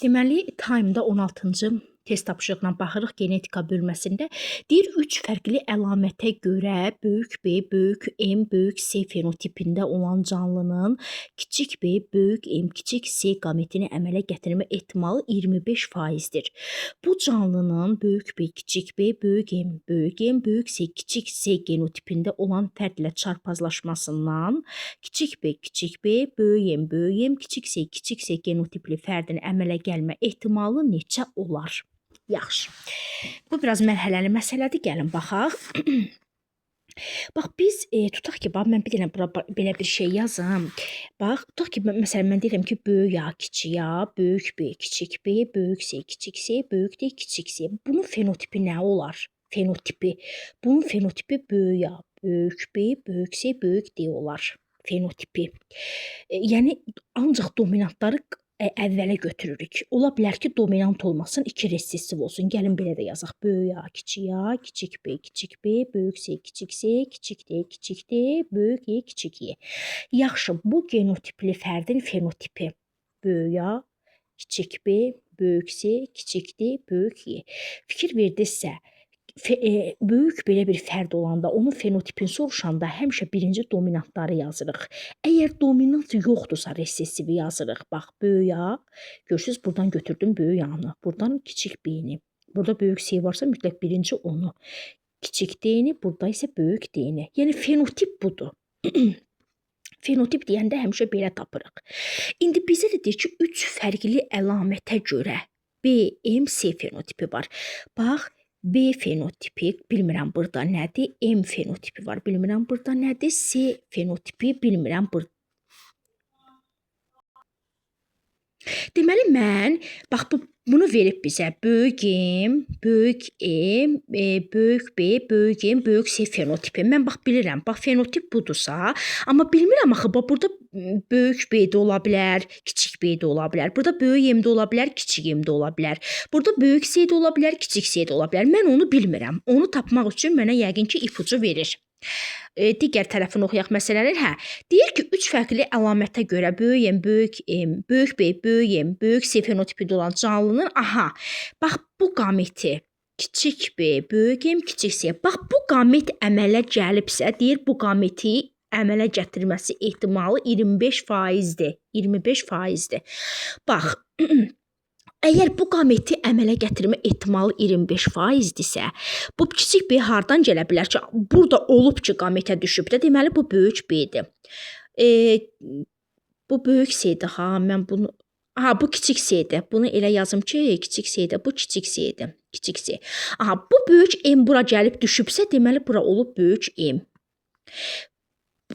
Deməli, Time-da 16-cı test tapşırığına baxırıq genetika bölməsində. Deyir, 3 fərqli əlamətə görə böyük B, böyük M, böyük C fenotipində olan canlının kiçik B, böyük M, kiçik C qametini əmələ gətirmə ehtimalı 25%-dir. Bu canlının böyük B, kiçik B, böyük M, böyük C, kiçik C genotipində olan fərdlə çarpazlaşmasından kiçik B, böyük M, kiçik C genotipli fərdin əmələ gəlmə ehtimalı neçə olar? Yaxşı. Bu biraz mərhələli məsələdir. Gəlin baxaq. Bax biz tutaq ki, bax mən bir dənə bura belə bir şey yazım. Bax, tutaq ki, məsələn mən deyirəm ki, böyük A, kiçik A, böyük B, kiçik B, böyük C, kiçik C, böyük D, kiçik C. Bunun fenotipi nə olar? Fenotipi. Bunun fenotipi böyük A, böyük B, böyük C, böyük D olar. Fenotipi. Yəni ancaq dominantları əvvələ götürürük. Ola bilər ki, dominant olmasın, 2 resessiv olsun. Gəlin belə də yazaq. Böyük A, kiçik B, böyük C, kiçik D, böyük E, kiçik E. Yaxşı, bu genotipli fərdin fenotipi. Böyük A, kiçik B, böyük C, kiçik D, böyük E. Fikir verdinizsə, böyük belə bir fərd olanda onun fenotipini soruşanda həmişə birinci dominantları yazırıq. Əgər dominant yoxdursa resessivi yazırıq. Bax, böyük A, görürsünüz, buradan götürdüm böyük A-nı, buradan kiçik B-ni. Burada böyük C varsa mütləq birinci onu. Kiçik D-ni, burada isə böyük D-ni. Yəni fenotip budur. Fenotip deyəndə həmişə belə tapırıq. İndi bizə də deyir ki, 3 fərqli əlamətə görə B, M, C fenotipi var. Bax, B fenotipi, bilmirəm burada nədir, M fenotipi var, bilmirəm burada nədir, C fenotipi, bilmirəm burada. Deməli, mən, bax, bunu verib bizə böyük M, böyük M, böyük B, böyük M, böyük C fenotipi. Mən bax, bilirəm, bax, fenotip budursa, amma bilmirəm axı, bax, burada böyük B də ola bilər, kiçik B də ola bilər. Burada böyük M də ola bilər, kiçik M də ola bilər. Burada böyük C də ola bilər, kiçik C də ola bilər. Mən onu bilmirəm. Onu tapmaq üçün mənə yəqin ki, ipucu verir. Digər tərəfini oxuyaq məsələlər. Hə, deyir ki, 3 fərqli əlamətə görə böyük M, böyük M, böyük B, böyük M, böyük C fenotipində olan canlının, aha, bax bu qameti kiçik B, böyük M, kiçik C. Bax bu qamet əmələ gəlibsə, deyir bu qameti əmələ gətirməsi ehtimalı 25%-dir. 25%-dir. Bax, əgər bu qameti əmələ gətirmə ehtimalı 25%-dirsə, bu kiçik B hardan gələ bilər ki? Burada olub ki, qametə düşüb də, deməli bu böyük B-dir. Bu böyük C-dir, ha, mən bunu... Aha, bu kiçik C-dir. Bunu elə yazım ki, kiçik C-dir, bu kiçik C-dir. Kiçik C. Aha, bu böyük M bura gəlib düşübsə, deməli bura olub böyük M.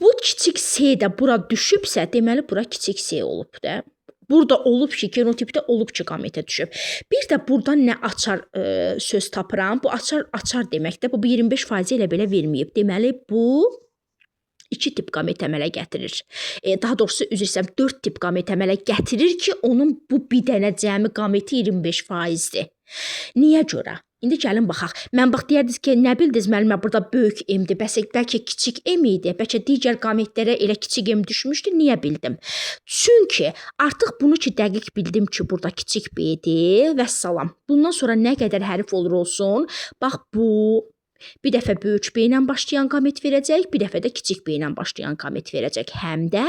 Bu kiçik C də bura düşübsə, deməli bura kiçik C olub da. Burada olub ki, genotipdə olub ki, qametə düşüb. Bir də buradan nə açar söz tapıram? Bu açar deməkdir. Bu 25% elə belə verməyib. Deməli, bu 2 tip qamet əmələ gətirir. Daha doğrusu, üzr istəyirəm, 4 tip qamet əmələ gətirir ki, onun bu bir dənə cəmi qameti 25%-dir. Niyə görə? İndi gəlin baxaq. Mən bax deyərdiniz ki, nə bildiniz müəllimə, burada böyük M-dir, bəlkə kiçik M idi, bəlkə digər qametlərə elə kiçik M düşmüşdü, niyə bildim? Çünki artıq bunu ki, dəqiq bildim ki, burada kiçik B-dir, vəssalam. Bundan sonra nə qədər hərf olur olsun, bax bu bir dəfə böyük B ilə başlayan qamet verəcək, bir dəfə də kiçik B ilə başlayan qamet verəcək. Həm də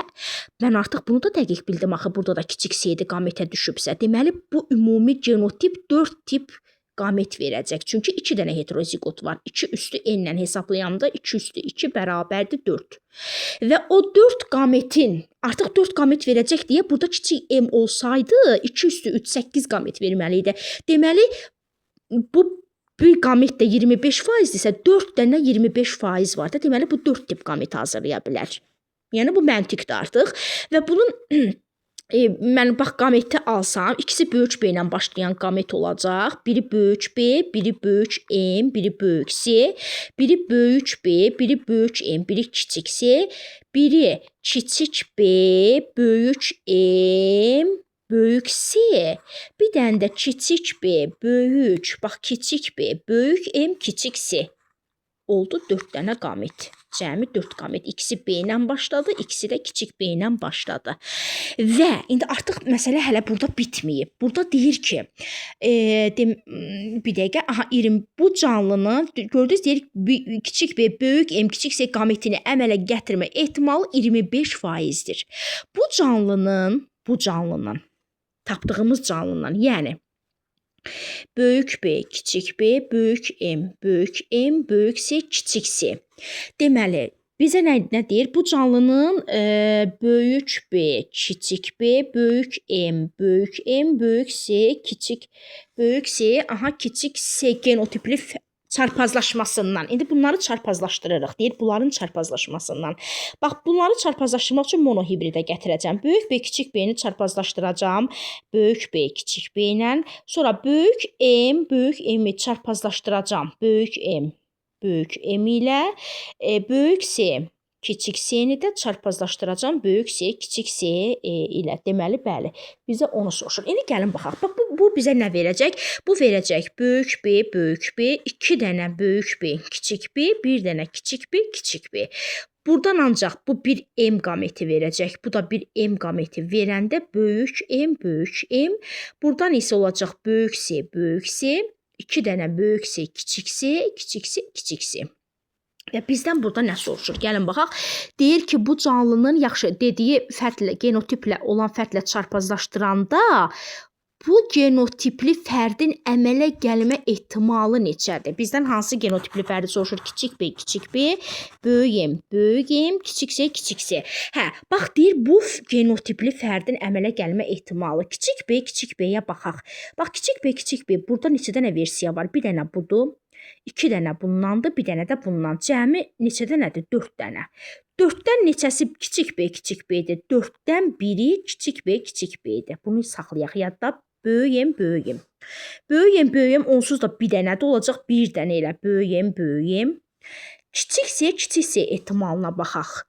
mən artıq bunu da dəqiq bildim, axı burada da kiçik C-dir qamətə düşübsə. Deməli, bu ümumi genotip 4 tip qamet verəcək. Çünki 2 dənə heterozigot var. 2 üstü n ilə hesablayanda 2 üstü 2 bərabərdir 4. Və o 4 qametin, artıq 4 qamet verəcək deyə burada kiçik M olsaydı 2 üstü 3, 8 qamet verməli idi. Deməli, bu bir qamet də 25%-dirsə 4 dənə 25% var da. Deməli, bu 4 tip qamet hazırlaya bilər. Yəni, bu məntiqdir artıq. Və bunun mən bax qameti alsam, ikisi böyük B ilə başlayan qamet olacaq. Biri böyük B, biri böyük M, biri böyük C, biri böyük B, biri böyük M, biri kiçik C, biri kiçik B, böyük M, böyük C, bir dənə də kiçik B, böyük, bax kiçik B, böyük M, kiçik C. Oldu 4 dənə qamet. Cəmi 4 qamet. İkisi B ilə başladı, ikisi də kiçik B ilə başladı. Və indi artıq məsələ hələ burada bitməyib. Burada deyir ki, bir dəqiqə, 20 bu canlının gördünüz deyir kiçik B böyük M kiçik C qametini əmələ gətirmə ehtimalı 25%-dir. Bu canlının tapdığımız canlından, yəni böyük B, kiçik B, böyük M, böyük C, kiçik C. Deməli, bizə nə deyir? Bu canlının böyük B, kiçik B, böyük M, böyük C, kiçik C, kiçik C genotipli çarpazlaşmasından. İndi bunları çarpazlaşdırırıq. Deyir, bunların çarpazlaşmasından. Bax, bunları çarpazlaşdırmaq üçün monohibridə gətirəcəm. Böyük B, kiçik B-ni çarpazlaşdıracağım. Böyük B, kiçik B ilə. Sonra böyük M-i çarpazlaşdıracağım. Böyük M ilə. Böyük C, kiçik C-ni də çarpazlaşdıracağım. Böyük C, kiçik C ilə. Deməli, bəli, bizə onu soruşur. İndi gəlin baxaq. Bax, bu bizə nə verəcək? Bu verəcək böyük B, 2 dənə böyük B, kiçik B, 1 dənə kiçik B, kiçik B. Buradan ancaq bu bir M qameti verəcək. Bu da bir M qameti verəndə böyük M. Buradan isə olacaq böyük C, 2 dənə böyük C, kiçik C. Və bizdən burada nə soruşur? Gəlin baxaq. Deyir ki, bu canlının yaxşı dediyi fərqlə, genotiplə olan fərqlə çarpazlaşdıranda bu genotipli fərdin əmələ gəlmə ehtimalı neçədir? Bizdən hansı genotipli fərdi soruşur? Kiçik B, böyük M, kiçik C. Hə, bax deyir bu genotipli fərdin əmələ gəlmə ehtimalı. Kiçik B-yə baxaq. Bax, kiçik B, burada neçə dənə versiya var? Bir dənə budur. 2 dənə bundandır, bir dənə də bundan. Cəmi neçə dənədir? 4 dənə. 4-dən neçəsi kiçik B-dir? 4-dən biri kiçik B-dir. Bunu saxlayaq yadda. Böyük M, onsuz da bir dənə də olacaq. Bir dənə elə böyük M. Kiçik C ehtimalına baxaq.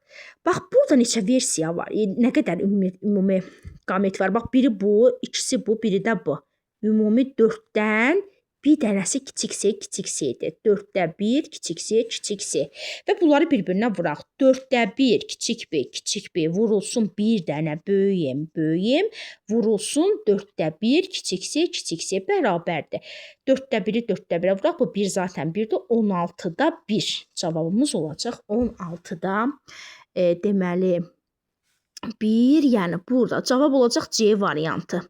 Bax, burada neçə versiya var? Nə qədər ümumi qamət var? Bax, biri bu, ikisi bu, biri də bu. Ümumi 4-dən bir dənəsi kiçik C-dir. 4-də 1, kiçik C. Və bunları bir-birinə vuraq. 4-də 1, kiçik B vurulsun bir dənə böyük M, vurulsun 4-də 1, kiçik C bərabərdir. 4-də 1-i 4-də 1-ə vuraq. Bu 1 zaten 1-dir. 16-da 1 cavabımız olacaq. 16-da deməli 1, yəni burada cavab olacaq C variantı.